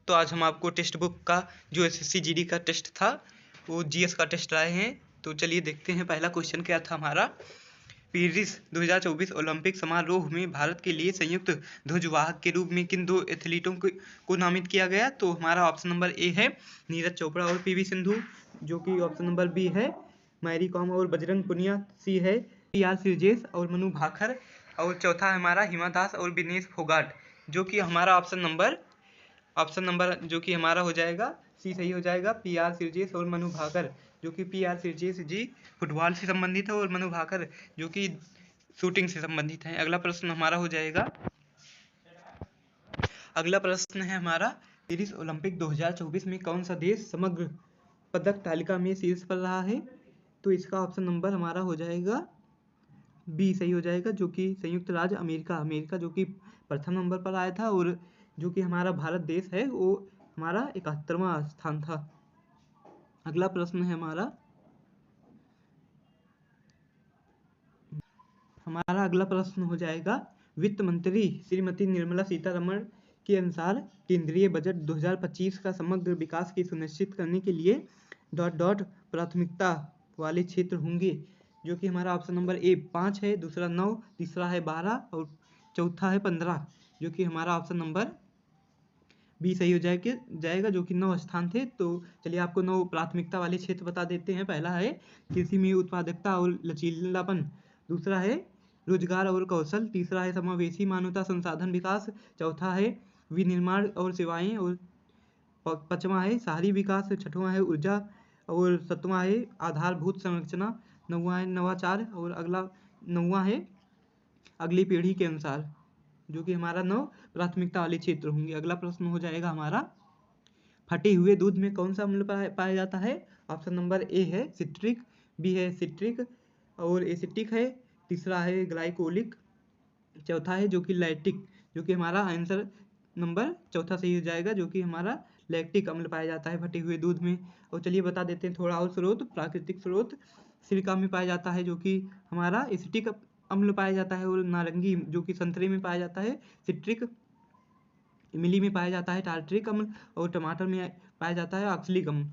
तो आज हम आपको टेक्स्ट बुक का जो एसएससी जीडी का टेस्ट था वो जीएस का टेस्ट लाए हैं। तो चलिए देखते हैं पहला क्वेश्चन क्या था हमारा। पेरिस 2024 ओलंपिक समारोह में भारत के लिए संयुक्त ध्वजवाहक के रूप में किन दो एथलीटों को नामित किया गया। तो हमारा ऑप्शन नंबर ए है नीरज चोपड़ा और पीवी सिंधु, जो कि ऑप्शन नंबर बी है मैरी कॉम और बजरंग पुनिया, सी है पीआर श्रीजेश और मनु भाकर, और चौथा है हमारा हिमा दास और विनेश फोगाट, जो कि हमारा ऑप्शन नंबर जो कि हमारा हो जाएगा सी सही हो जाएगा, पीआर श्रीजेश और मनु भाकर, जो कि पीआर श्रीजेश जी फुटबॉल से संबंधित है और मनु भाकर जो कि शूटिंग से संबंधित है। अगला प्रश्न हमारा हो जाएगा, अगला प्रश्न है हमारा पेरिस ओलंपिक 2024 में कौन सा देश समग्र पदक तालिका में शीर्ष पर रहा है। तो इसका ऑप्शन नंबर हमारा हो जाएगा बी सही हो जाएगा, जो कि संयुक्त राज्य अमेरिका जो कि प्रथम नंबर पर आया था, और जो कि हमारा भारत देश है वो हमारा 71वां स्थान था। अगला प्रश्न है हमारा अगला प्रश्न हो जाएगा, वित्त मंत्री श्रीमती निर्मला सीतारमण के अनुसार केंद्रीय बजट 2025 का समग्र विकास की सुनिश्चित करने के लिए ... प्राथमिकता वाले क्षेत्र होंगे, जो कि हमारा ऑप्शन नंबर ए 5 है, दूसरा 9, तीसरा है 12 और चौथा है 15, जो कि हमारा ऑप्शन नंबर बी सही हो जाएगा, जो कि 9 स्थान थे। तो चलिए आपको 9 प्राथमिकता वाले क्षेत्र बता देते हैं। पहला है कृषि में उत्पादकता और लचीलापन, दूसरा है रोजगार और कौशल, तीसरा है समावेशी मानवता संसाधन विकास, चौथा है विनिर्माण और सेवाएं, और पांचवा है शहरी विकास, छठवां है ऊर्जा, और सातवां है आधारभूत संरचना, नौवां है नवाचार, और अगला 9वां है अगली पीढ़ी के अनुसार, जो कि हमारा 9 प्राथमिकता वाले क्षेत्र होंगे। अगला प्रश्न हो जाएगा हमारा, फटे हुए दूध में कौन सा अम्ल पाया जाता है। ऑप्शन नंबर ए है सिट्रिक, बी है सिट्रिक और एसिटिक है, तीसरा है ग्लाइकोलिक, चौथा है जो कि लैक्टिक, जो कि हमारा आंसर नंबर चौथा सही हो जाएगा, जो कि हमारा लैक्टिक अम्ल पाया जाता है फटे हुए दूध में। और चलिए बता देते हैं थोड़ा और स्रोत, प्राकृतिक स्रोत सिरका में पाया जाता है, जो कि हमारा एसिटिक अम्ल पाया जाता है, और नारंगी जो कि संतरे में पाया जाता है सिट्रिक, इमली में पाया जाता है टार्ट्रिक अम्ल, और टमाटर में पाया जाता है ऑक्सलिक अम्ल।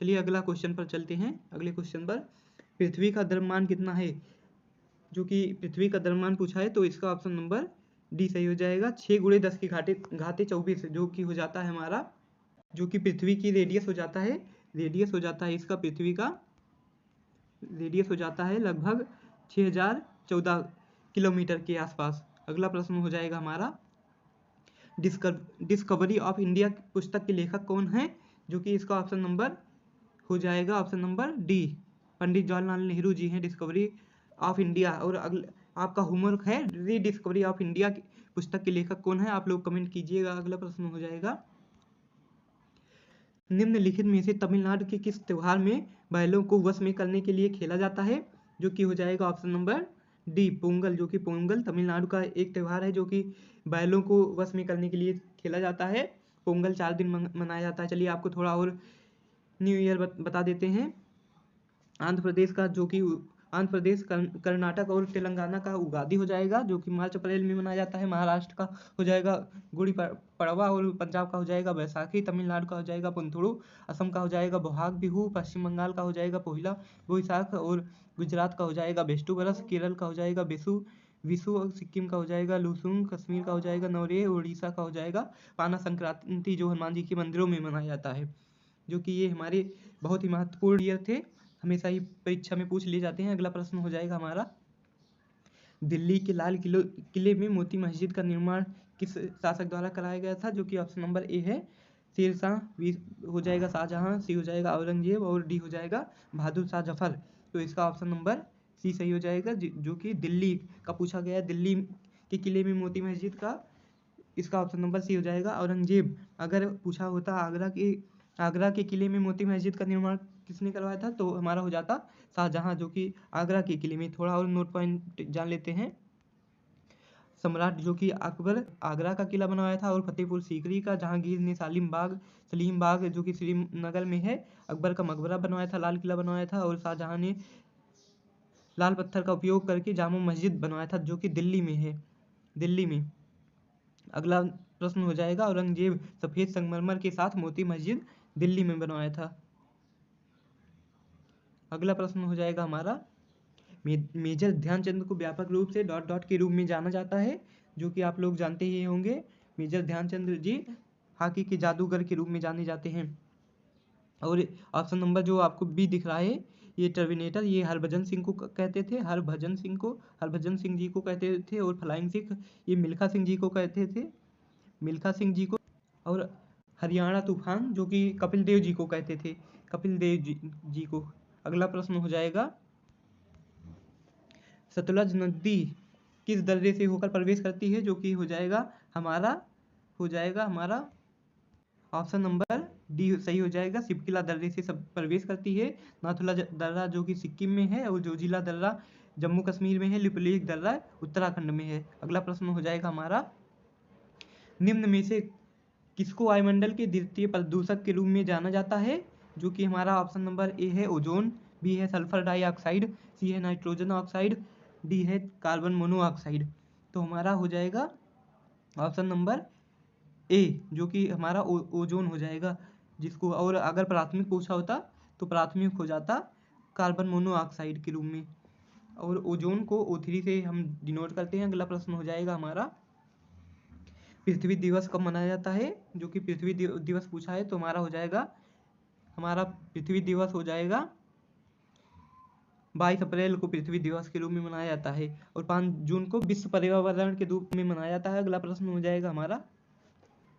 चलिए अगला क्वेश्चन पर चलते हैं। अगले क्वेश्चन पर, पृथ्वी का द्रव्यमान कितना है, जो कि पृथ्वी का द्रव्यमान पूछा है, तो इसका ऑप्शन नंबर डी सही हो जाएगा, 6 × 10 की घाते 24, जो कि हो जाता है हमारा, जो कि पृथ्वी की रेडियस हो जाता है, इसका पृथ्वी का रेडियस हो जाता है लगभग 6014 किलोमीटर के आसपास। अगला प्रश्न हो जाएगा हमारा, डिस्कवरी ऑफ इंडिया पुस्तक के लेखक कौन है, जो कि इसका ऑप्शन नंबर हो जाएगा option number D, Pandit Jawaharlal Nehru ji हैं डिस्कवरी ऑफ इंडिया। और आपका होमवर्क है रीडिस्कवरी ऑफ इंडिया पुस्तक के लेखक कौन है, आप लोग कमेंट कीजिएगा। अगला प्रश्न हो जाएगा, निम्नलिखित में से तमिलनाडु के किस त्योहार में बैलों को वश में करने के लिए खेला जाता है, जो कि हो जाएगा ऑप्शन नंबर डी पोंगल, जो कि पोंगल तमिलनाडु का एक त्यौहार है जो कि बैलों को वश में करने के लिए खेला जाता है। पोंगल 4 दिन मनाया जाता है। चलिए आपको थोड़ा और न्यू ईयर बता देते हैं। आंध्र प्रदेश, कर्नाटक और तेलंगाना का उगादी हो जाएगा, जो कि मार्च अप्रैल में मनाया जाता है। महाराष्ट्र का हो जाएगा गुड़ी पड़वा, और पंजाब का हो जाएगा बैसाखी, तमिलनाडु का हो जाएगा पुंथुड़ू, असम का हो जाएगा बोहाग बिहू, पश्चिम बंगाल का हो जाएगा पोहिला बोईसाख, और गुजरात का हो जाएगा बेस्टू बरस, केरल का हो जाएगा विशु, और सिक्किम का हो जाएगा लुसुंग, कश्मीर का हो जाएगा नवरेह, उड़ीसा का हो जाएगा पाना संक्रांति, जो हनुमान जी के मंदिरों में मनाया जाता है। जो कि ये हमारे बहुत ही महत्वपूर्ण ईयर थे, हमेशा ही परीक्षा में पूछ लिए जाते हैं। अगला प्रश्न हो जाएगा हमारा, दिल्ली के लाल किले में मोती मस्जिद का निर्माण किस शासक द्वारा कराया गया था, जो कि ऑप्शन नंबर ए है शेरशाह, बी हो जाएगा शाहजहां, सी हो जाएगा औरंगजेब, और डी हो जाएगा बहादुर शाह जफर। तो इसका ऑप्शन नंबर सी सही हो जाएगा, जो कि दिल्ली का पूछा गया है, दिल्ली के किले में मोती मस्जिद का, इसका ऑप्शन नंबर सी हो जाएगा औरंगजेब। अगर पूछा होता आगरा के किले में मोती मस्जिद का निर्माण किसने करवाया था, तो हमारा हो जाता शाहजहां, जो कि आगरा के किले में। थोड़ा और नोट पॉइंट जान लेते हैं। सम्राट जो कि अकबर आगरा का किला बनवाया था, और फतेहपुर सीकरी का, जहांगीर ने सलीम बाग जो कि श्रीनगर में है, अकबर का मकबरा बनवाया था, लाल किला बनवाया था, और शाहजहां ने लाल पत्थर का उपयोग करके जामा मस्जिद बनवाया था, जो कि दिल्ली में है, दिल्ली में। अगला प्रश्न हो जाएगा औरंगजेब सफेद संगमरमर के साथ मोती मस्जिद दिल्ली में बनवाया था। अगला प्रश्न हो जाएगा हमारा मेजर ध्यानचंद को व्यापक रूप से डॉट डॉट के रूप में जाना जाता है, जो कि आप लोग जानते ही होंगे। मेजर ध्यानचंद जी हॉकी के जादूगर के रूप में जाने जाते हैं। और ऑप्शन नंबर जो आपको बी दिख रहा है, ये टर्मिनेटर, ये हरभजन सिंह को कहते थे, हरभजन सिंह जी को कहते थे। और फ्लाइंग सिख ये मिल्खा सिंह जी को कहते थे, मिल्खा सिंह जी को। और हरियाणा तूफान जो कि कपिल देव जी को कहते थे, कपिल देव जी को। अगला प्रश्न हो जाएगा सतलज नदी किस दर्रे से होकर प्रवेश करती है, जो कि हो जाएगा हमारा ऑप्शन नंबर डी सही हो जाएगा। सिपकिला दर्रे से सब प्रवेश करती है। नाथुला दर्रा जो कि सिक्किम में है, और जोजिला दर्रा जम्मू कश्मीर में है, लिपुलेख दर्रा उत्तराखंड में है। अगला प्रश्न हो जाएगा हमारा निम्न में से किसको वायुमंडल के द्वितीय प्रदूषक के रूप में जाना जाता है, जो कि हमारा ऑप्शन नंबर ए है ओजोन, बी है सल्फर डाइऑक्साइड, सी है नाइट्रोजन ऑक्साइड, डी है कार्बन मोनोऑक्साइड। तो हमारा हो जाएगा ऑप्शन नंबर ए, जो कि हमारा ओजोन हो जाएगा जिसको। और अगर प्राथमिक पूछा होता तो प्राथमिक हो जाता कार्बन मोनोऑक्साइड के रूप में, और ओजोन को O3 से हम डिनोट करते हैं। अगला प्रश्न हो जाएगा हमारा पृथ्वी दिवस कब मनाया जाता है, जो कि पृथ्वी दिवस पूछा है तो हमारा पृथ्वी दिवस हो जाएगा 22 अप्रैल को पृथ्वी दिवस के रूप में मनाया जाता है। और 5 जून को विश्व पर्यावरण के रूप में मनाया जाता है। अगला प्रश्न हो जाएगा हमारा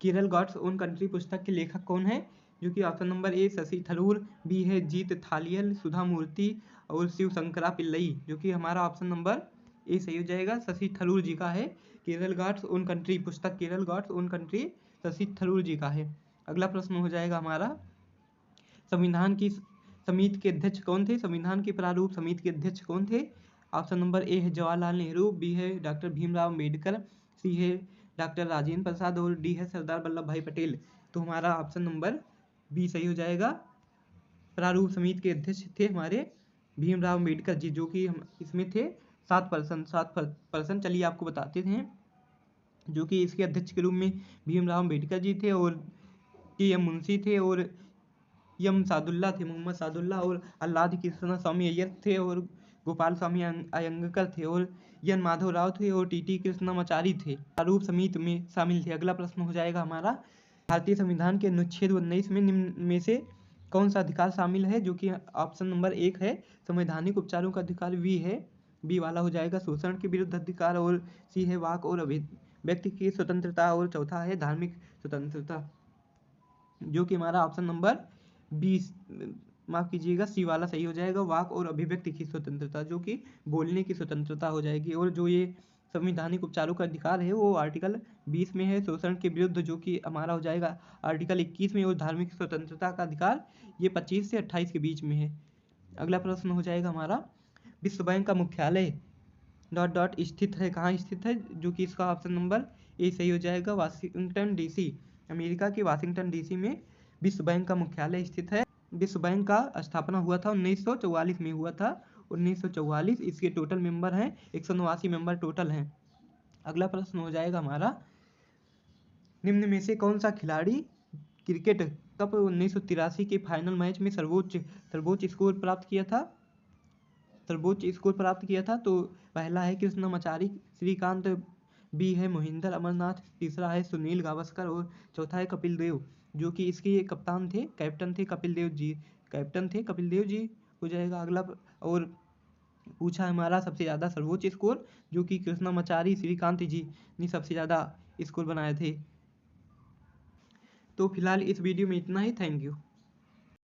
केरल गॉड्स ओन कंट्री पुस्तक के लेखक कौन है, जो कि option number A Shashi Tharoor, B है जीत थालियल, सुधा मूर्ति और शिव शंकरा पिल्लई, जो कि हमारा ऑप्शन नंबर ए सही हो जाएगा, शशि थरूर जी का है। केरल गॉड्स ओन कंट्री पुस्तक Kerala God's own country Shashi Tharoor ji का है। अगला प्रश्न हो जाएगा हमारा संविधान की समिति के अध्यक्ष कौन थे, संविधान के प्रारूप समिति के अध्यक्ष कौन थे। ऑप्शन नंबर ए है जवाहरलाल नेहरू, बी है डॉक्टर भीमराव अम्बेडकर, सी है डॉक्टर राजेंद्र प्रसाद और डी है सरदार वल्लभ भाई पटेल। तो हमारा ऑप्शन नंबर बी सही हो जाएगा। प्रारूप समिति के अध्यक्ष थे हमारे भीमराव अम्बेडकर जी, जो कि हम इसमें थे 7%। चलिए आपको बताते हैं, जो कि इसके अध्यक्ष के रूप में भीमराव अम्बेडकर जी थे, और के.एम. मुंशी थे, और एम सादुल्ला थे, मोहम्मद सादुल्ला, और अल्लाद कृष्ण स्वामी अय्यर थे, और गोपाल स्वामी अयंगकर थे, और एन माधव राव थे, और टी कृष्णमाचारी थे। प्रारूप समिति में शामिल थे। अगला प्रश्न हो जाएगा हमारा भारतीय संविधान के अनुच्छेद 19 में निम्न में से कौन सा अधिकार शामिल है, जो कि ऑप्शन नंबर 1 है संवैधानिक उपचारों का अधिकार, बी वाला हो जाएगा शोषण के विरुद्ध अधिकार, और सी है वाक और व्यक्ति की स्वतंत्रता, और चौथा है धार्मिक स्वतंत्रता, जो कि हमारा ऑप्शन नंबर बी माफ कीजिएगा सी वाला सही हो जाएगा, वाक और अभिव्यक्ति की स्वतंत्रता, जो कि बोलने की स्वतंत्रता हो जाएगी। और जो ये संवैधानिक उपचारों का अधिकार है वो आर्टिकल 20 में है, शोषण के विरुद्ध जो कि हमारा हो जाएगा आर्टिकल 21 में, और धार्मिक स्वतंत्रता का अधिकार ये 25 से 28 के बीच में है। अगला प्रश्न हो जाएगा हमारा विश्व बैंक का मुख्यालय डॉट डॉट स्थित है, कहाँ स्थित है, जो कि इसका ऑप्शन नंबर ए सही हो जाएगा वाशिंगटन डीसी, अमेरिका के वाशिंगटन डीसी में विश्व बैंक का मुख्यालय स्थित है। विश्व बैंक का स्थापना हुआ था 1944 में हुआ था, 1944। इसके टोटल मेंबर हैं 189 मेंबर टोटल हैं। अगला प्रश्न हो जाएगा हमारा निम्न में से कौन सा खिलाड़ी क्रिकेट कप 1983 के फाइनल मैच में सर्वोच्च स्कोर प्राप्त किया था। तो पहला है कृष्णमाचारी श्रीकांत, बी है मोहिंदर अमरनाथ, तीसरा है सुनील गावस्कर, और चौथा है कपिल देव, जो कि इसके कैप्टन थे कपिल देव जी हो जाएगा। अगला और पूछा हमारा सबसे ज़्यादा सर्वोच्च स्कोर, जो कि कृष्णमाचारी श्रीकांत जी ने सबसे ज़्यादा स्कोर बनाए थे। तो फिलहाल इस वीडियो में इतना ही। Thank you.